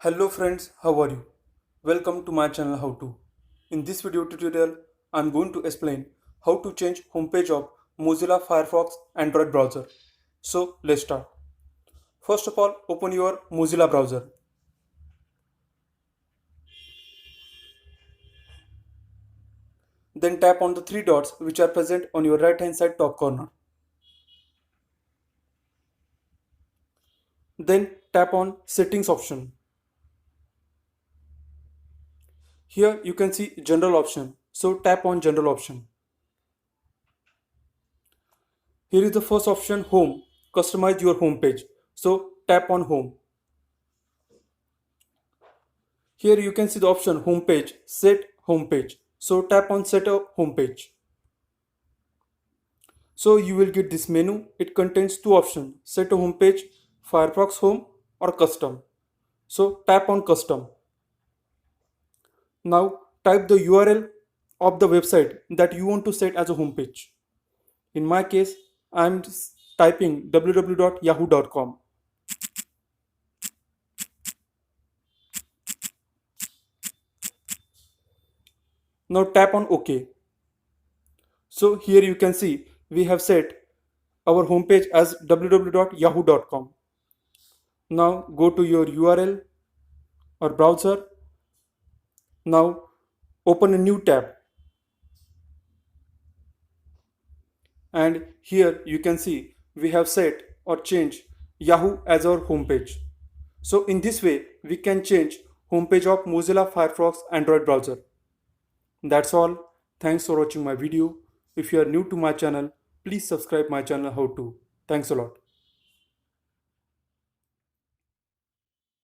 Hello friends, how are you? Welcome to my channel How To. In this video tutorial, I'm going to explain how to change homepage of Mozilla Firefox Android browser. So let's start. First of all, open your Mozilla browser. Then tap on the three dots which are present on your right hand side top corner. Then tap on settings option. Here you can see general option. So tap on general option. Here is the first option, home. Customize your home page. So tap on home. Here you can see the option homepage, set homepage. So tap on set a homepage. So you will get this menu. It contains two options, set a homepage, Firefox home or custom. So tap on custom. Now type the URL of the website that you want to set as a homepage. In my case, I am typing www.yahoo.com. Now tap on OK. So here you can see we have set our homepage as www.yahoo.com. Now go to your URL or browser. Now open a new tab. And here you can see we have set or changed Yahoo as our homepage. So in this way we can change homepage of Mozilla Firefox Android browser. That's all. Thanks for watching my video. If you are new to my channel, please subscribe my channel How To. Thanks a lot.